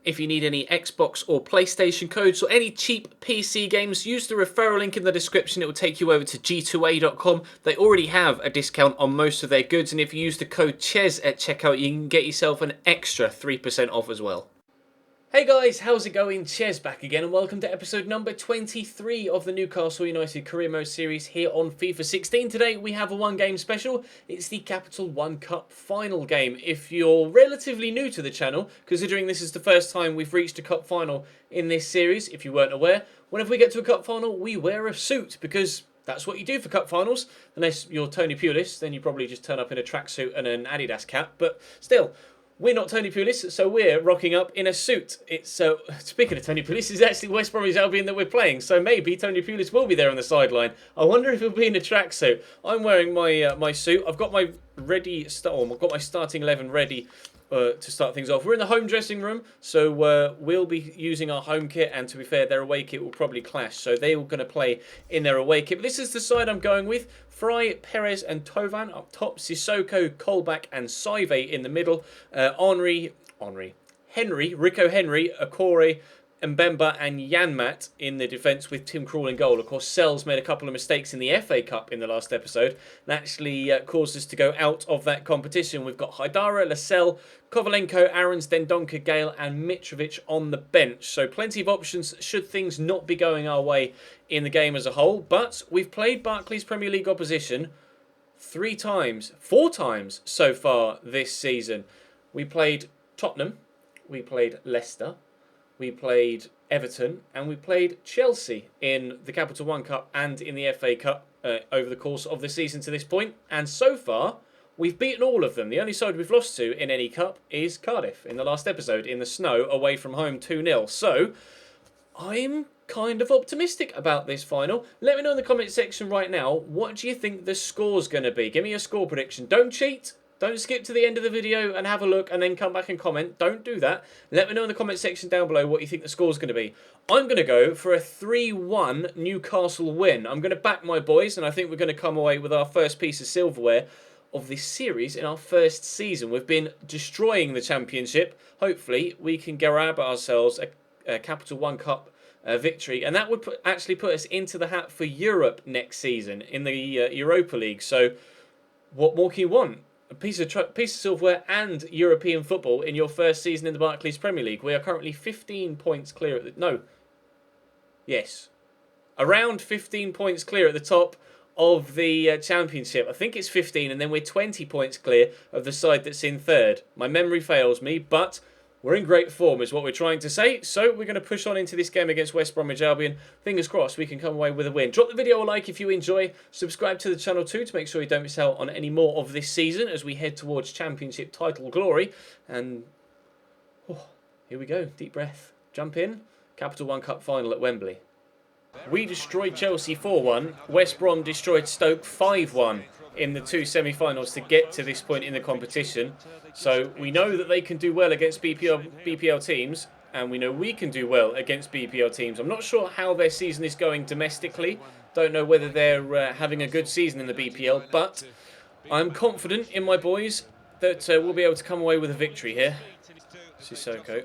If you need any Xbox or PlayStation codes or any cheap PC games, use the referral link in the description. It will take you over to g2a.com. They already have a discount on most of their goods, and if you use the code CHES at checkout, you can get yourself an extra 3% off as well. Hey guys, how's it going? Ches back again, and welcome to episode number 23 of the Newcastle United Career Mode series here on FIFA 16. Today we have a one-game special. It's the Capital One Cup final game. If you're relatively new to the channel, considering this is the first time we've reached a cup final in this series, if you weren't aware, whenever we get to a cup final, we wear a suit, because that's what you do for cup finals. Unless you're Tony Pulis, then you probably just turn up in a tracksuit and an Adidas cap, but still. We're not Tony Pulis, so we're rocking up in a suit. It's speaking of Tony Pulis, it's actually West Bromwich Albion that we're playing, so maybe Tony Pulis will be there on the sideline. I wonder if he'll be in a tracksuit. I'm wearing my my suit. I've got my I've got my starting 11 ready to start things off. We're in the home dressing room, so we'll be using our home kit, and to be fair, their away kit will probably clash, so they're all going to play in their away kit. But this is the side I'm going with. Fry, Perez and Tovan up top, Sissoko, Colback and Saive in the middle, Henry, Rico Henry, Akore, Mbemba and Janmat in the defence with Tim Krul in goal. Of course, Sells made a couple of mistakes in the FA Cup in the last episode and actually caused us to go out of that competition. We've got Haidara, Lascelles, Kovalenko, Aarons, Dendonka, Gale and Mitrovic on the bench. So plenty of options should things not be going our way in the game as a whole. But we've played Barclays Premier League opposition 4 times so far this season. We played Tottenham, we played Leicester, we played Everton, and we played Chelsea in the Capital One Cup and in the FA Cup over the course of the season to this point. And so far, we've beaten all of them. The only side we've lost to in any cup is Cardiff in the last episode in the snow away from home 2-0. So I'm kind of optimistic about this final. Let me know in the comment section right now, what do you think the score's going to be? Give me a score prediction. Don't cheat. Don't skip to the end of the video and have a look and then come back and comment. Don't do that. Let me know in the comment section down below what you think the score's going to be. I'm going to go for a 3-1 Newcastle win. I'm going to back my boys, and I think we're going to come away with our first piece of silverware of this series in our first season. We've been destroying the Championship. Hopefully, we can grab ourselves a Capital One Cup victory, and that would actually put us into the hat for Europe next season in the Europa League. So, what more can you want? A piece of silverware and European football in your first season in the Barclays Premier League. We are currently 15 points clear at the... around 15 points clear at the top of the Championship. I think it's 15, and then we're 20 points clear of the side that's in third. My memory fails me, but we're in great form is what we're trying to say. So we're going to push on into this game against West Bromwich Albion. Fingers crossed we can come away with a win. Drop the video a like if you enjoy. Subscribe to the channel too to make sure you don't miss out on any more of this season as we head towards Championship title glory. And here we go. Deep breath. Jump in. Capital One Cup final at Wembley. We destroyed Chelsea 4-1. West Brom destroyed Stoke 5-1 in the 2 semi-finals to get to this point in the competition. So we know that they can do well against BPL teams, and we know we can do well against BPL teams. I'm not sure how their season is going domestically. Don't know whether they're having a good season in the BPL, but I'm confident in my boys that we'll be able to come away with a victory here. Sissoko,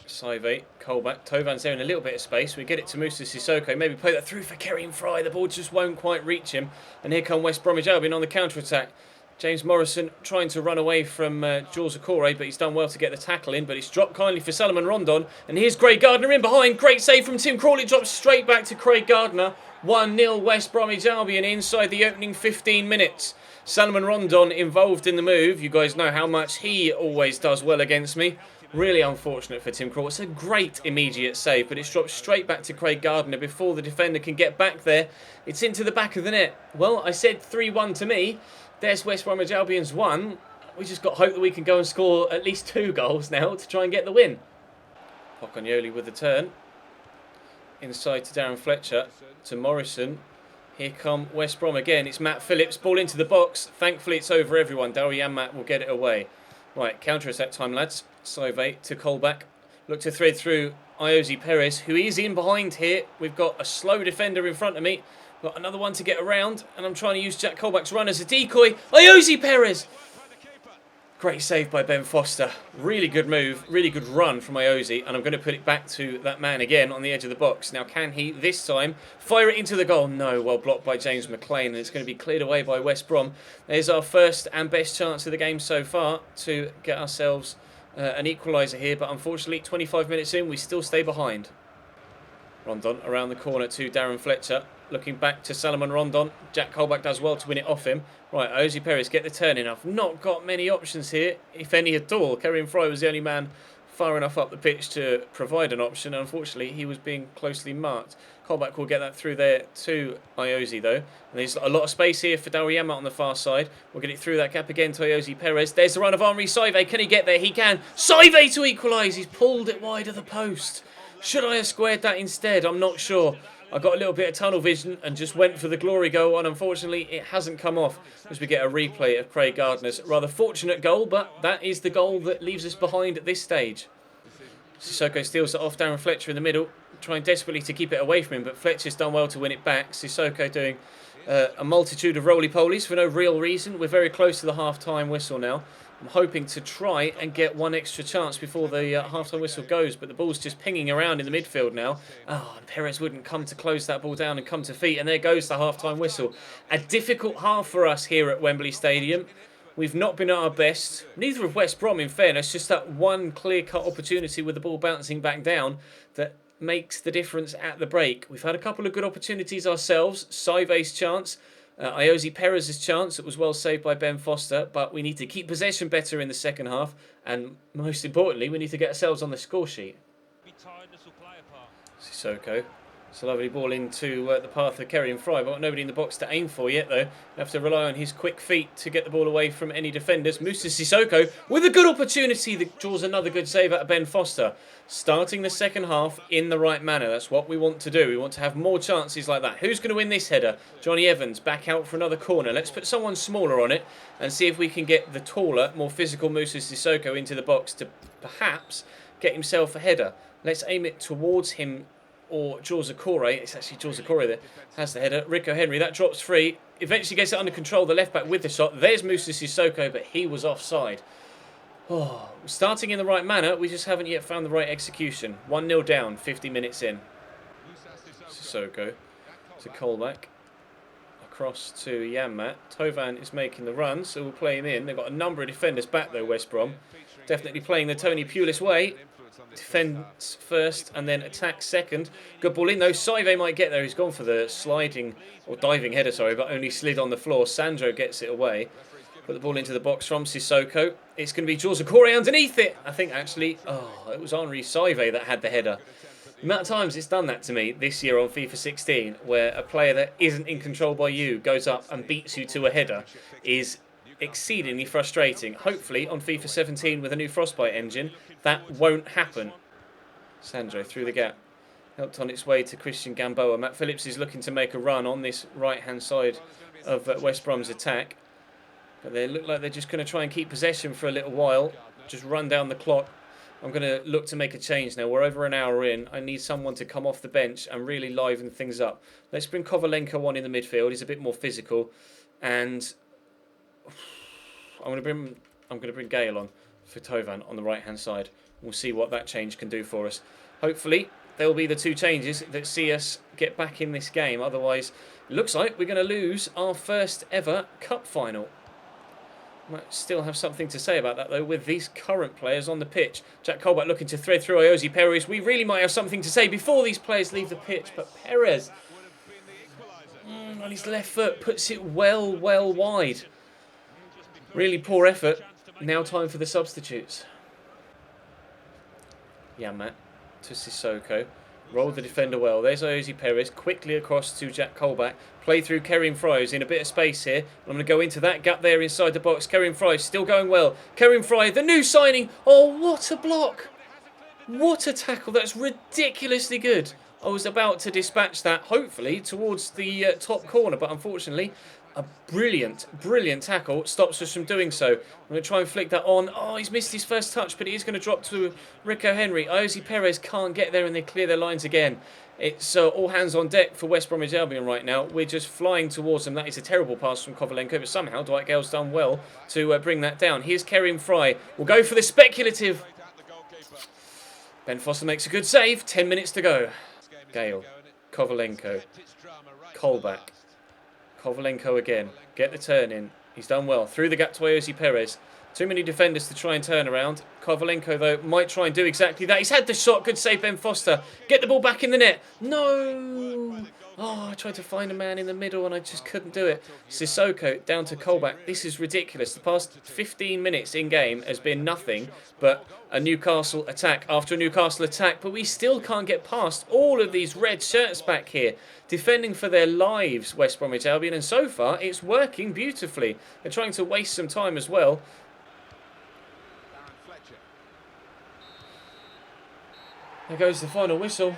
Saive, Colback, Tovan's there in a little bit of space. We get it to Moussa Sissoko. Maybe play that through for Kerim Fry. The ball just won't quite reach him. And here come West Bromwich Albion on the counter-attack. James Morrison trying to run away from Jules Akore, but he's done well to get the tackle in. But it's dropped kindly for Salomon Rondon. And here's Craig Gardner in behind. Great save from Tim Krul. It drops straight back to Craig Gardner. 1-0 West Bromwich Albion inside the opening 15 minutes. Salomon Rondon involved in the move. You guys know how much he always does well against me. Really unfortunate for Tim Krul. It's a great immediate save, but it's dropped straight back to Craig Gardner before the defender can get back there. It's into the back of the net. Well, I said 3-1 to me. There's West Bromwich Albion's 1. We just got hope that we can go and score at least 2 goals now to try and get the win. Pocognoli with the turn. Inside to Darren Fletcher, to Morrison. Here come West Brom again. It's Matt Phillips. Ball into the box. Thankfully, it's over everyone. Daryl Janmat will get it away. Right, counter-attack time, lads. Saive to Colback. Look to thread through Iosi Perez, who is in behind here. We've got a slow defender in front of me. Got another one to get around, and I'm trying to use Jack Colback's run as a decoy. Iosi Perez! Great save by Ben Foster. Really good move, really good run from Iosi, and I'm going to put it back to that man again on the edge of the box. Now, can he this time fire it into the goal? No, well blocked by James McLean, and it's going to be cleared away by West Brom. There's our first and best chance of the game so far to get ourselves an equaliser here, but unfortunately, 25 minutes in, we still stay behind. Rondon around the corner to Darren Fletcher. Looking back to Salomon Rondon. Jack Colback does well to win it off him. Right, Iosi Perez get the turn in. I've not got many options here, if any at all. Kerryon Fry was the only man far enough up the pitch to provide an option. Unfortunately, he was being closely marked. Colback will get that through there to Iosi, though. And there's a lot of space here for Daryama on the far side. We'll get it through that gap again to Iosi Perez. There's the run of Henri Saive. Can he get there? He can. Saive to equalise. He's pulled it wide of the post. Should I have squared that instead? I'm not sure. I got a little bit of tunnel vision and just went for the glory goal, and unfortunately it hasn't come off as we get a replay of Craig Gardner's rather fortunate goal, but that is the goal that leaves us behind at this stage. Sissoko steals it off. Darren Fletcher in the middle, trying desperately to keep it away from him, but Fletcher's done well to win it back. Sissoko doing a multitude of roly-polies for no real reason. We're very close to the half-time whistle now. I'm hoping to try and get one extra chance before the half-time whistle goes, but the ball's just pinging around in the midfield now. Oh, and Perez wouldn't come to close that ball down and come to feet, and there goes the half-time whistle. A difficult half for us here at Wembley Stadium. We've not been at our best. Neither of West Brom, in fairness, just that one clear-cut opportunity with the ball bouncing back down that makes the difference at the break. We've had a couple of good opportunities ourselves. Saive's chance. Iosi Perez's chance. It was well saved by Ben Foster, but we need to keep possession better in the second half, and most importantly, we need to get ourselves on the score sheet. Sissoko. It's a lovely ball into the path of Kerryon Fry, but nobody in the box to aim for yet, though. We have to rely on his quick feet to get the ball away from any defenders. Moussa Sissoko with a good opportunity that draws another good save out of Ben Foster. Starting the second half in the right manner. That's what we want to do. We want to have more chances like that. Who's going to win this header? Johnny Evans back out for another corner. Let's put someone smaller on it and see if we can get the taller, more physical Moussa Sissoko into the box to perhaps get himself a header. Let's aim it towards him or George Okore. It's actually George Okore that has the header. Rico Henry, that drops free. Eventually gets it under control, the left back with the shot. There's Moussa Sissoko, but he was offside. Oh, starting in the right manner, we just haven't yet found the right execution. 1-0 down, 50 minutes in. Sissoko to Colback. Across to Yanmat. Tovan is making the run, so we'll play him in. They've got a number of defenders back though, West Brom. Definitely playing the Tony Pulis way. Defence first and then attack second. Good ball in though. Saive might get there. He's gone for the sliding or diving header, sorry, but only slid on the floor. Sandro gets it away. Put the ball into the box from Sissoko. It's going to be George Okore underneath it. I think actually, it was Henri Saive that had the header. The amount of times it's done that to me this year on FIFA 16, where a player that isn't in control by you goes up and beats you to a header, is exceedingly frustrating. Hopefully on FIFA 17 with a new Frostbite engine, that won't happen. Sandro through the gap. Helped on its way to Christian Gamboa. Matt Phillips is looking to make a run on this right-hand side of West Brom's attack. But they look like they're just going to try and keep possession for a little while. Just run down the clock. I'm going to look to make a change now. We're over an hour in. I need someone to come off the bench and really liven things up. Let's bring Kovalenko on in the midfield. He's a bit more physical. And I'm going to bring Gale on for Tovan on the right-hand side. We'll see what that change can do for us. Hopefully, there will be the two changes that see us get back in this game. Otherwise, it looks like we're going to lose our first ever cup final. Might still have something to say about that, though, with these current players on the pitch. Jack Colback looking to thread through Iosi Perez. We really might have something to say before these players leave the pitch, but Perez, on his left foot, puts it well wide. Really poor effort. Now time for the substitutes. Yanmat to Sissoko. Rolled the defender well. There's Iosi Perez. Quickly across to Jack Colback. Play through Kerryon Fry, who's in a bit of space here. I'm going to go into that gap there inside the box. Kerryon Fry still going well. Kerryon Fry, the new signing. Oh, what a block. What a tackle. That's ridiculously good. I was about to dispatch that, hopefully, towards the top corner. But unfortunately, A brilliant tackle stops us from doing so. I'm going to try and flick that on. Oh, he's missed his first touch, but he is going to drop to Rico Henry. Iosi Perez can't get there and they clear their lines again. It's all hands on deck for West Bromwich Albion right now. We're just flying towards them. That is a terrible pass from Kovalenko, but somehow Dwight Gale's done well to bring that down. Here's Kerim Fry. We'll go for the speculative. Ben Foster makes a good save. 10 minutes to go. Gale, Kovalenko, Colback. Kovalenko again. Get the turn in. He's done well. Through the gap to Iosi Perez. Too many defenders to try and turn around. Kovalenko, though, might try and do exactly that. He's had the shot. Good save, Ben Foster. Get the ball back in the net. No! Oh, I tried to find a man in the middle and I just couldn't do it. Sissoko down to Colback. This is ridiculous. The past 15 minutes in-game has been nothing but a Newcastle attack after a Newcastle attack. But we still can't get past all of these red shirts back here. Defending for their lives, West Bromwich Albion. And so far, it's working beautifully. They're trying to waste some time as well. There goes the final whistle.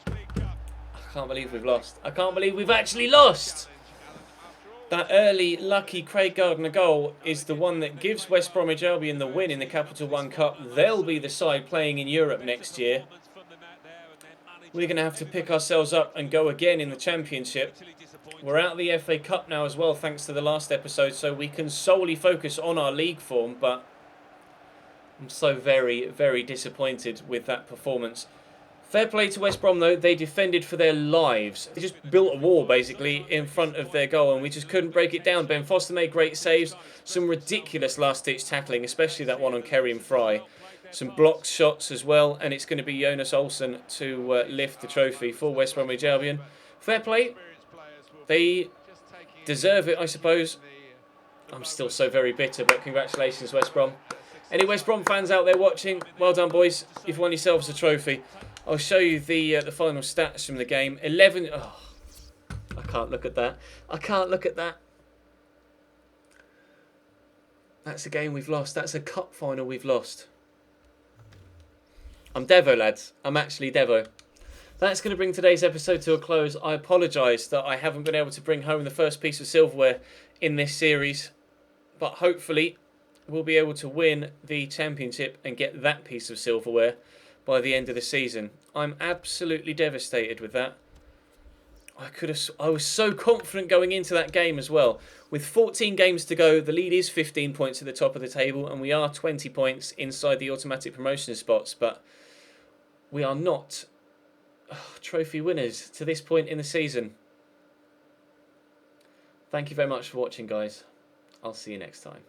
I can't believe we've lost. I can't believe we've actually lost. That early, lucky Craig Gardner goal is the one that gives West Bromwich Albion the win in the Capital One Cup. They'll be the side playing in Europe next year. We're going to have to pick ourselves up and go again in the Championship. We're out of the FA Cup now as well, thanks to the last episode, so we can solely focus on our league form, but I'm so very disappointed with that performance. Fair play to West Brom though, they defended for their lives. They just built a wall basically in front of their goal and we just couldn't break it down. Ben Foster made great saves, some ridiculous last ditch tackling, especially that one on Kerim Fry. Some blocked shots as well, and it's going to be Jonas Olsson to lift the trophy for West Bromwich Albion. Fair play. They deserve it, I suppose. I'm still so very bitter, but congratulations West Brom. Any West Brom fans out there watching, well done boys, you've won yourselves a trophy. I'll show you the final stats from the game. 11... Oh, I can't look at that. I can't look at that. That's a game we've lost. That's a cup final we've lost. I'm Devo, lads. I'm actually Devo. That's going to bring today's episode to a close. I apologise that I haven't been able to bring home the first piece of silverware in this series. But hopefully we'll be able to win the championship and get that piece of silverware by the end of the season. I'm absolutely devastated with that. I was so confident going into that game as well. With 14 games to go, the lead is 15 points at the top of the table, and we are 20 points inside the automatic promotion spots, but we are not trophy winners to this point in the season. Thank you very much for watching, guys. I'll see you next time.